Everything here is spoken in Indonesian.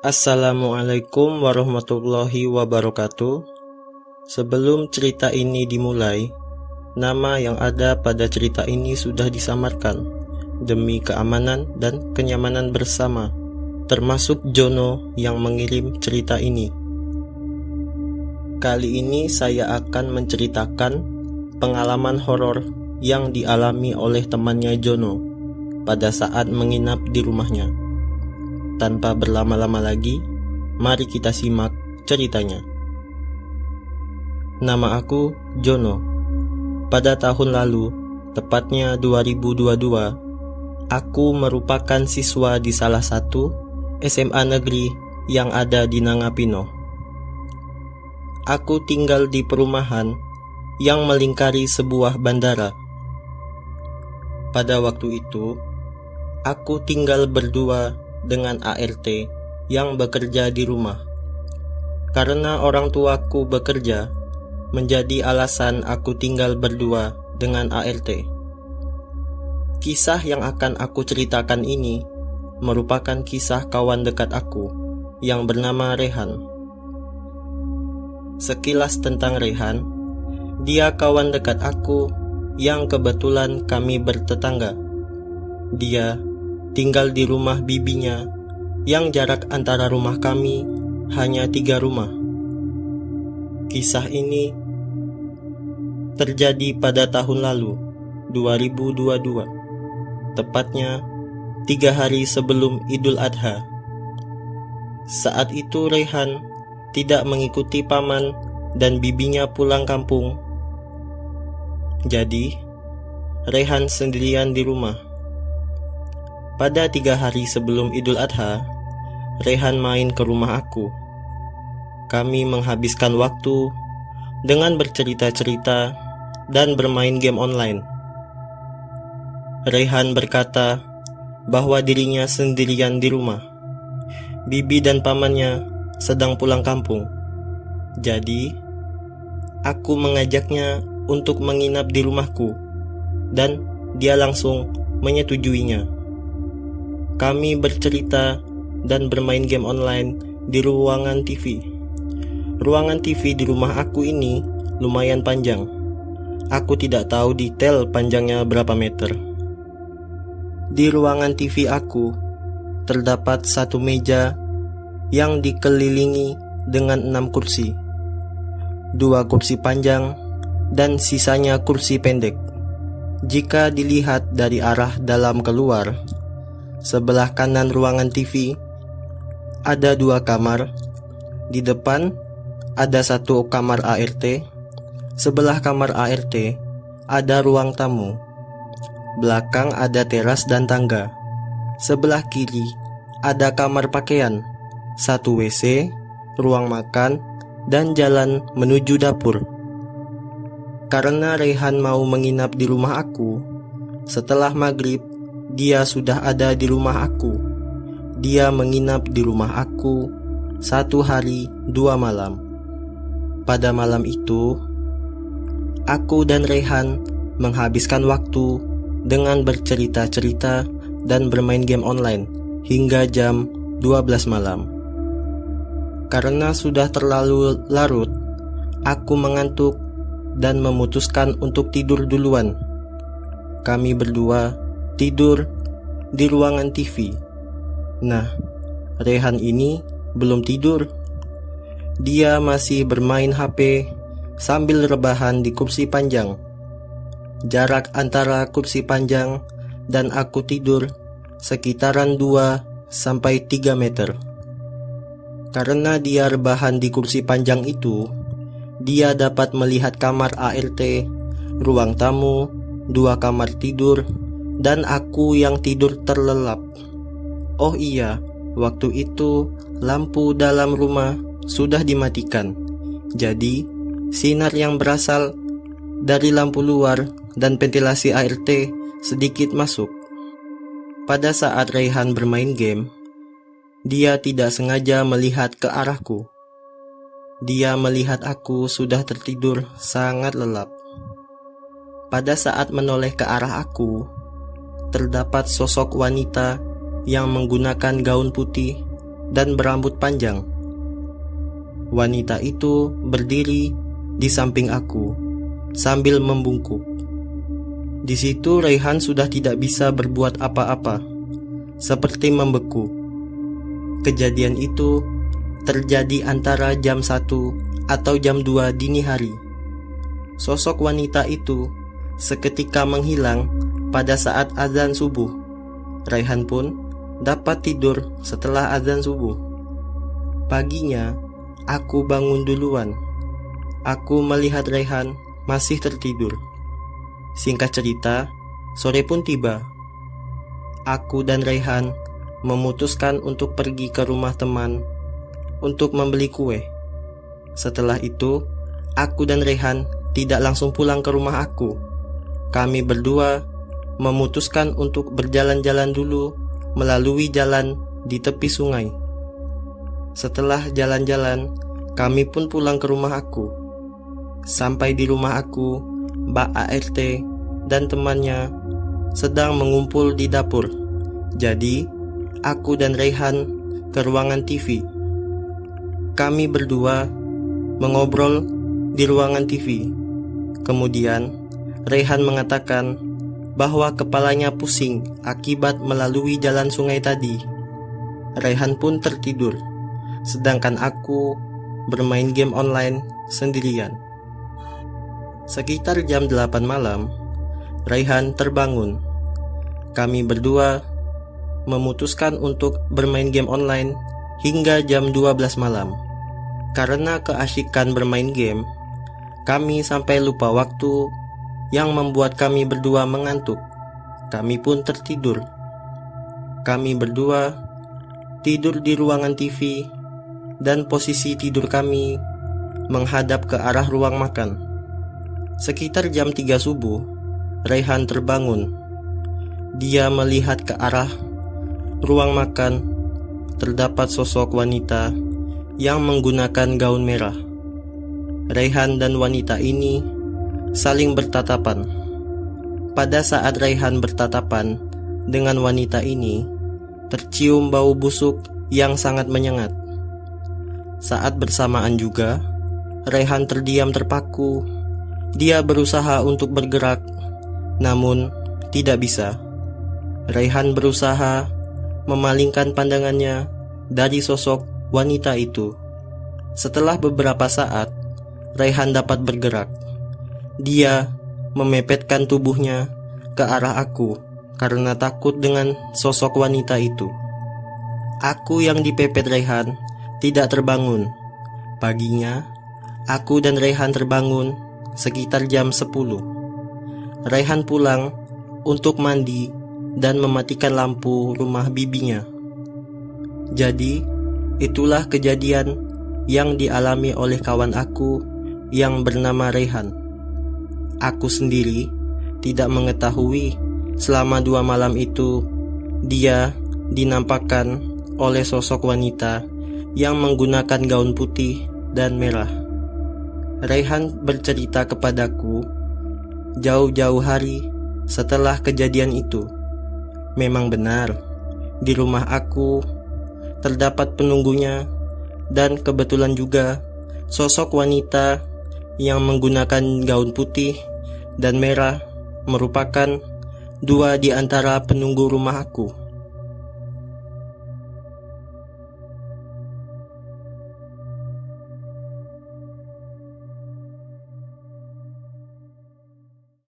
Assalamualaikum warahmatullahi wabarakatuh. Sebelum cerita ini dimulai, nama yang ada pada cerita ini sudah disamarkan demi keamanan dan kenyamanan bersama, termasuk Jono yang mengirim cerita ini. Kali ini saya akan menceritakan pengalaman horor yang dialami oleh temannya Jono pada saat menginap di rumahnya. Tanpa berlama-lama lagi, mari kita simak ceritanya. Nama aku Jono. Pada tahun lalu, tepatnya 2022, aku merupakan siswa di salah satu SMA negeri yang ada di Nangapino. Aku tinggal di perumahan yang melingkari sebuah bandara. Pada waktu itu, aku tinggal berdua dengan ART yang bekerja di rumah. Karena orang tuaku bekerja, menjadi alasan aku tinggal berdua dengan ART. Kisah yang akan aku ceritakan ini merupakan kisah kawan dekat aku yang bernama Rehan. Sekilas tentang Rehan, dia kawan dekat aku yang kebetulan kami bertetangga. Dia tinggal di rumah bibinya yang jarak antara rumah kami hanya 3 rumah. Kisah ini terjadi pada tahun lalu, 2022, tepatnya 3 hari sebelum Idul Adha. Saat itu Rehan tidak mengikuti paman dan bibinya pulang kampung. Jadi, Rehan sendirian di rumah. Pada 3 hari sebelum Idul Adha, Rehan main ke rumah aku. Kami menghabiskan waktu dengan bercerita-cerita dan bermain game online. Rehan berkata bahwa dirinya sendirian di rumah. Bibi dan pamannya sedang pulang kampung. Jadi, aku mengajaknya untuk menginap di rumahku, dan dia langsung menyetujuinya. Kami bercerita dan bermain game online di ruangan TV. Ruangan TV di rumah aku ini lumayan panjang. Aku tidak tahu detail panjangnya berapa meter. Di ruangan TV aku terdapat satu meja yang dikelilingi dengan 6 kursi. 2 kursi panjang dan sisanya kursi pendek. Jika dilihat dari arah dalam keluar, sebelah kanan ruangan TV ada 2 kamar. Di depan ada 1 kamar ART. Sebelah kamar ART ada ruang tamu. Belakang ada teras dan tangga. Sebelah kiri ada kamar pakaian, 1 WC, ruang makan, dan jalan menuju dapur. Karena Rehan mau menginap di rumah aku, setelah maghrib dia sudah ada di rumah aku. Dia menginap di rumah aku 1 hari 2 malam. Pada malam itu, aku dan Rehan menghabiskan waktu dengan bercerita-cerita dan bermain game online hingga jam 12 malam. Karena sudah terlalu larut, aku mengantuk dan memutuskan untuk tidur duluan. Kami berdua tidur di ruangan TV. Nah, Rehan ini belum tidur. Dia masih bermain HP sambil rebahan di kursi panjang. Jarak antara kursi panjang dan aku tidur sekitaran 2-3 meter. Karena dia rebahan di kursi panjang itu, dia dapat melihat kamar ART, ruang tamu, 2 kamar tidur, dan aku yang tidur terlelap. Oh iya, waktu itu lampu dalam rumah sudah dimatikan. Jadi, sinar yang berasal dari lampu luar dan ventilasi ART sedikit masuk. Pada saat Rehan bermain game, dia tidak sengaja melihat ke arahku. Dia melihat aku sudah tertidur sangat lelap. Pada saat menoleh ke arah aku, terdapat sosok wanita yang menggunakan gaun putih dan berambut panjang. Wanita itu berdiri di samping aku sambil membungkuk. Di situ Raihan sudah tidak bisa berbuat apa-apa, seperti membeku. Kejadian itu terjadi antara jam 1 atau jam 2 dini hari. Sosok wanita itu seketika menghilang pada saat azan subuh. Raihan pun dapat tidur setelah azan subuh. Paginya, aku bangun duluan. Aku melihat Raihan masih tertidur. Singkat cerita, sore pun tiba. Aku dan Raihan memutuskan untuk pergi ke rumah teman untuk membeli kue. Setelah itu, aku dan Raihan tidak langsung pulang ke rumah aku. Kami berdua memutuskan untuk berjalan-jalan dulu melalui jalan di tepi sungai. Setelah jalan-jalan, kami pun pulang ke rumah aku. Sampai di rumah aku, Mbak ART dan temannya sedang mengumpul di dapur. Jadi, aku dan Raihan ke ruangan TV. Kami berdua mengobrol di ruangan TV. Kemudian, Raihan mengatakan bahwa kepalanya pusing akibat melalui jalan sungai tadi. Raihan pun tertidur, sedangkan aku bermain game online sendirian. Sekitar jam 8 malam, Raihan terbangun. Kami berdua memutuskan untuk bermain game online hingga jam 12 malam. Karena keasyikan bermain game, kami sampai lupa waktu yang membuat kami berdua mengantuk. Kami pun tertidur. Kami berdua tidur di ruangan TV dan posisi tidur kami menghadap ke arah ruang makan. Sekitar jam 3 subuh, Raihan terbangun. Dia melihat ke arah ruang makan. Terdapat sosok wanita yang menggunakan gaun merah. Raihan dan wanita ini saling bertatapan. Pada saat Raihan bertatapan dengan wanita ini, tercium bau busuk yang sangat menyengat. Saat bersamaan juga, Raihan terdiam terpaku. Dia berusaha untuk bergerak, namun tidak bisa. Raihan berusaha memalingkan pandangannya dari sosok wanita itu. Setelah beberapa saat, Raihan dapat bergerak. Dia memepetkan tubuhnya ke arah aku karena takut dengan sosok wanita itu. Aku yang dipepet Raihan tidak terbangun. Paginya, aku dan Raihan terbangun sekitar jam 10. Raihan pulang untuk mandi dan mematikan lampu rumah bibinya. Jadi, itulah kejadian yang dialami oleh kawan aku yang bernama Raihan. Aku sendiri tidak mengetahui selama 2 malam itu dia dinampakkan oleh sosok wanita yang menggunakan gaun putih dan merah. Raihan bercerita kepadaku jauh-jauh hari setelah kejadian itu. Memang benar, di rumah aku terdapat penunggunya, dan kebetulan juga sosok wanita yang menggunakan gaun putih dan merah merupakan 2 di antara penunggu rumah aku.